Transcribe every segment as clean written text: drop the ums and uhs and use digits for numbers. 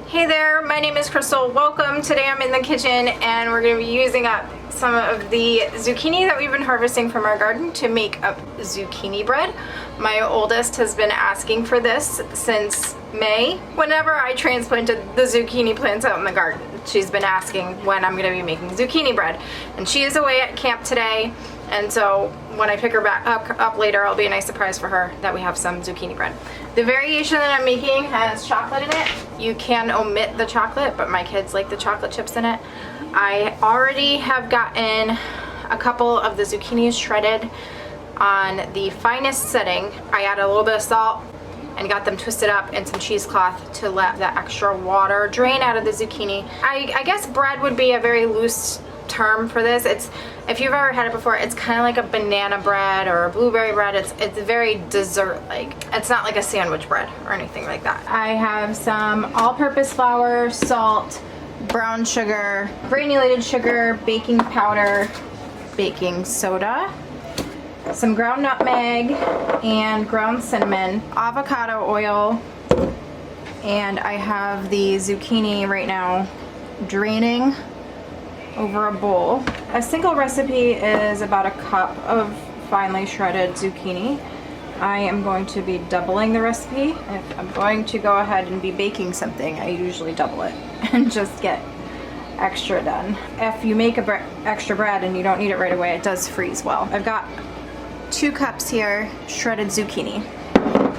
Hey there, my name is Crystal. Welcome. Today I'm in the kitchen and we're going to be using up some of the zucchini that we've been harvesting from our garden to make up zucchini bread. My oldest has been asking for this since May. Whenever I transplanted the zucchini plants out in the garden, she's been asking when I'm going to be making zucchini bread. And she is away at camp today, and so when I pick her back up later, it'll be a nice surprise for her that we have some zucchini bread. The variation that I'm making has chocolate in it. You can omit the chocolate, but my kids like the chocolate chips in it. I already have gotten a couple of the zucchinis shredded on the finest setting. I add a little bit of salt and got them twisted up in some cheesecloth to let the extra water drain out of the zucchini. I guess bread would be a very loose term for this. If you've ever had it before, it's kind of like a banana bread or a blueberry bread. It's very dessert-like. It's not like a sandwich bread or anything like that. I have some all-purpose flour, salt, brown sugar, granulated sugar, baking powder, baking soda, some ground nutmeg, and ground cinnamon, avocado oil, and I have the zucchini right now draining over a bowl. A single recipe is about a cup of finely shredded zucchini. I am going to be doubling the recipe. If I'm going to go ahead and be baking something, I usually double it and just get extra done. If you make extra bread and you don't eat it right away, it does freeze well. I've got 2 cups here, shredded zucchini.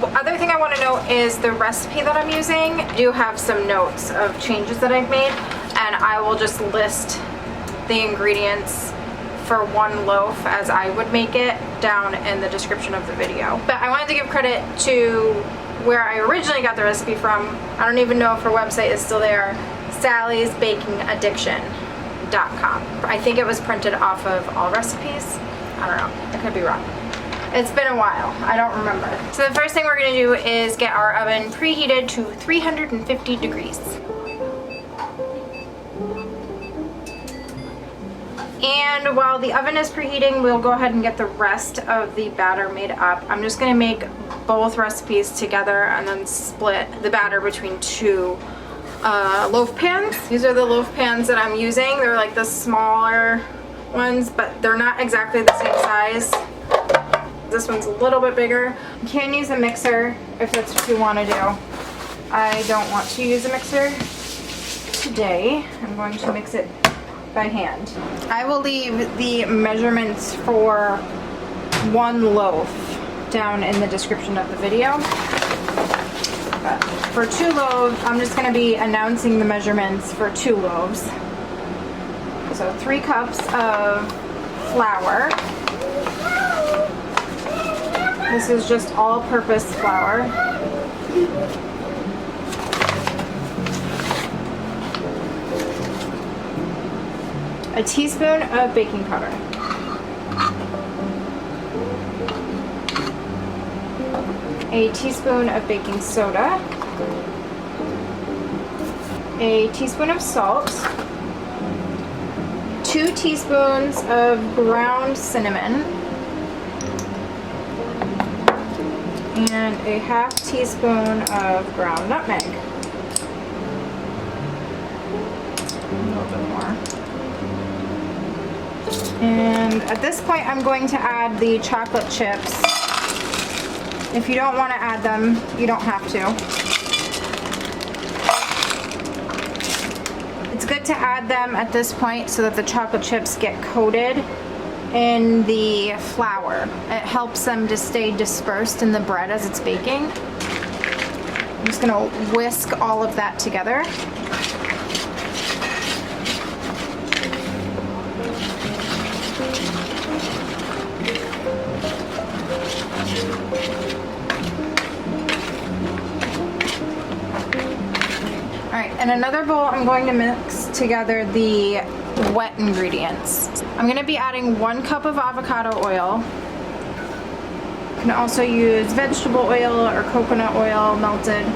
The other thing I want to note is the recipe that I'm using. I do have some notes of changes that I've made, and I will just list the ingredients for one loaf as I would make it down in the description of the video. But I wanted to give credit to where I originally got the recipe from. I don't even know if her website is still there. Sally'sBakingAddiction.com. I think it was printed off of All Recipes. I don't know, I could be wrong. It's been a while, I don't remember. So the first thing we're gonna do is get our oven preheated to 350 degrees. And while the oven is preheating, we'll go ahead and get the rest of the batter made up. I'm just gonna make both recipes together and then split the batter between 2 loaf pans. These are the loaf pans that I'm using. They're like the smaller ones, but they're not exactly the same size. This one's a little bit bigger. You can use a mixer if that's what you want to do. I don't want to use a mixer today. I'm going to mix it by hand. I will leave the measurements for 1 loaf down in the description of the video. But for 2 loaves, I'm just going to be announcing the measurements for 2 loaves. So 3 cups of flour. This is just all-purpose flour. A teaspoon of baking powder. A teaspoon of baking soda. A teaspoon of salt. 2 teaspoons of ground cinnamon. And a half teaspoon of ground nutmeg. A little bit more. And at this point, I'm going to add the chocolate chips. If you don't want to add them, you don't have to. It's good to add them at this point so that the chocolate chips get coated in the flour. It helps them to stay dispersed in the bread as it's baking. I'm just going to whisk all of that together. In another bowl, I'm going to mix together the wet ingredients. I'm going to be adding 1 cup of avocado oil. You can also use vegetable oil or coconut oil melted.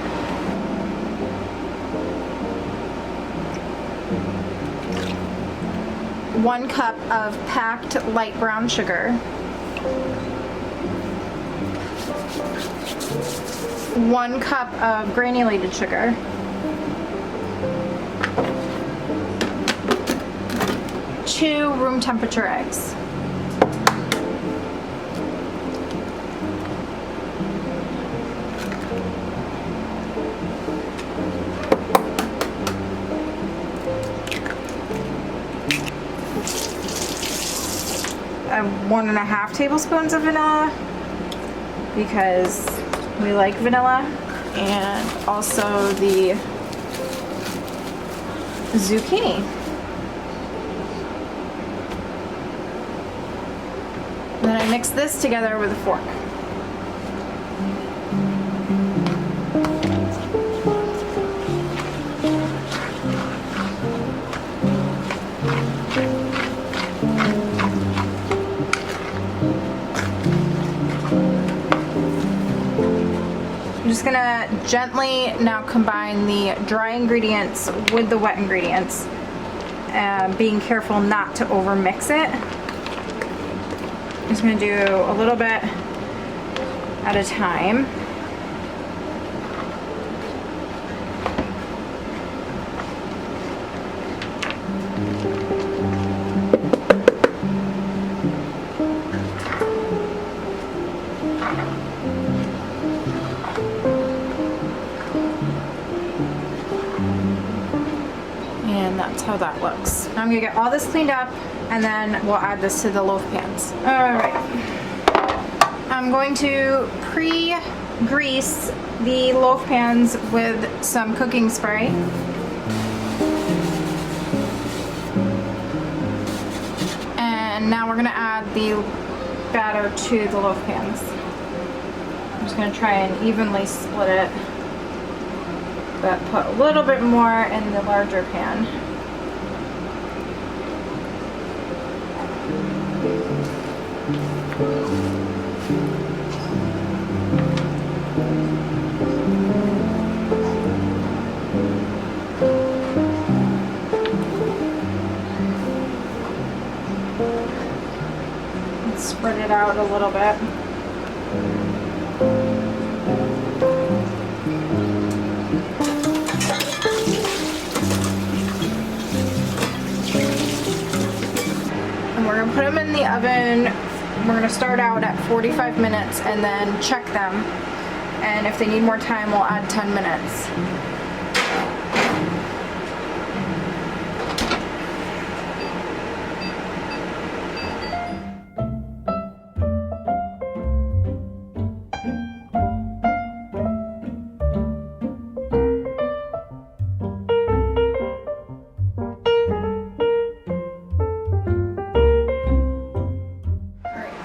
1 cup of packed light brown sugar. 1 cup of granulated sugar. 2 room temperature eggs. I have 1.5 tablespoons of vanilla because we like vanilla, and also the zucchini. Then I mix this together with a fork. I'm just gonna gently now combine the dry ingredients with the wet ingredients, being careful not to over mix it. I'm just gonna do a little bit at a time. And that's how that looks. Now I'm gonna get all this cleaned up, and then we'll add this to the loaf pans. All right. I'm going to pre-grease the loaf pans with some cooking spray. And now we're gonna add the batter to the loaf pans. I'm just gonna try and evenly split it, but put a little bit more in the larger pan. And spread it out a little bit. We're gonna put them in the oven. We're gonna start out at 45 minutes and then check them. And if they need more time, we'll add 10 minutes.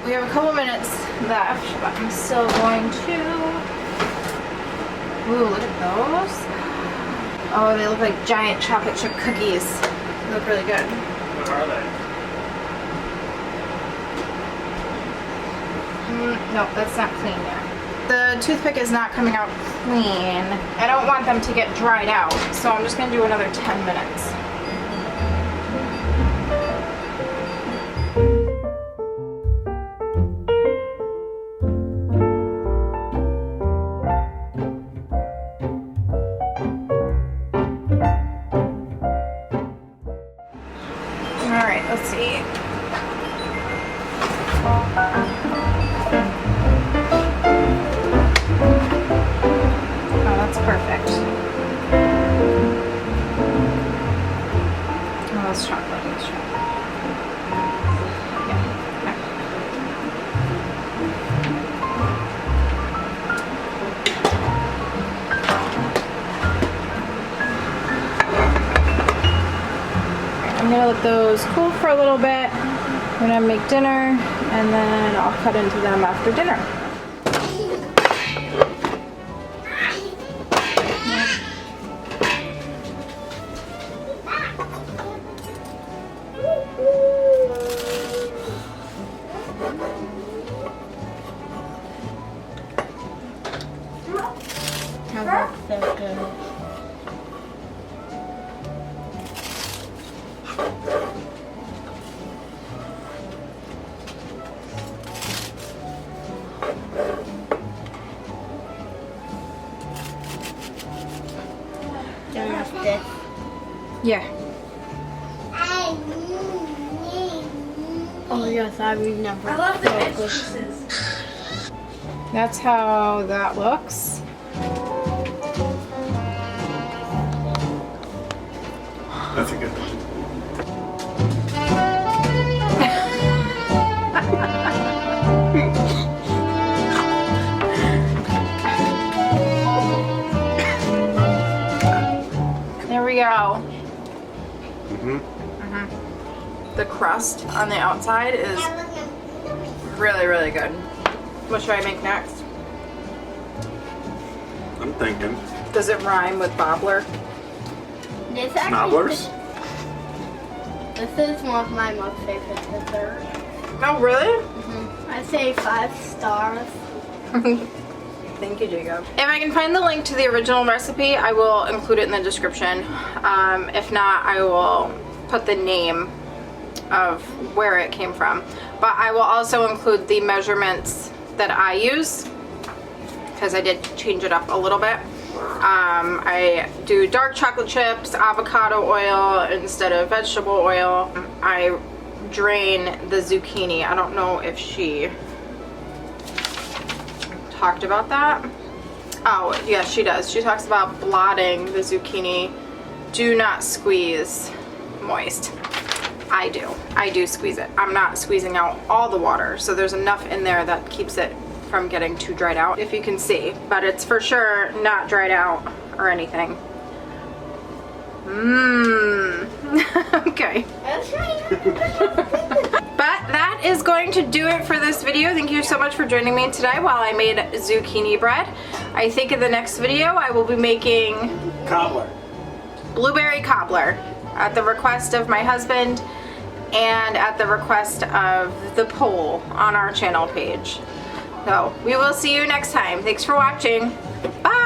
We have a couple minutes left, but I'm still going to... Ooh, look at those. Oh, they look like giant chocolate chip cookies. They look really good. What are they? No, that's not clean yet. The toothpick is not coming out clean. I don't want them to get dried out, so I'm just going to do another 10 minutes. Alright, let's see. Oh, that's perfect. Oh, that's chocolate. That's chocolate. Yeah. I'm gonna let those cool for a little bit. I'm gonna make dinner, and then I'll cut into them after dinner. That looks so good. Yeah. Oh yes, I remember. I love the edge pieces. That's how that looks. That's a good one. There we go. Mm-hmm. The crust on the outside is really, really good. What should I make next? I'm thinking. Does it rhyme with bobbler? This Snobblers? This is one of my most favorite desserts. Oh, really? I say 5 stars. Thank you, Jacob. If I can find the link to the original recipe, I will include it in the description. If not, I will put the name of where it came from. But I will also include the measurements that I use, because I did change it up a little bit. I do dark chocolate chips, avocado oil instead of vegetable oil. I drain the zucchini. I don't know if she talked about that. Oh, yes, she does. She talks about blotting the zucchini. Do not squeeze moist. I do squeeze it. I'm not squeezing out all the water, so there's enough in there that keeps it from getting too dried out, if you can see, but it's for sure not dried out or anything. Okay. But that is going to do it for this video. Thank you so much for joining me today while I made zucchini bread. I think in the next video I will be making Cobbler. blueberry cobbler at the request of my husband and at the request of the poll on our channel page. So we will see you next time. Thanks for watching. Bye.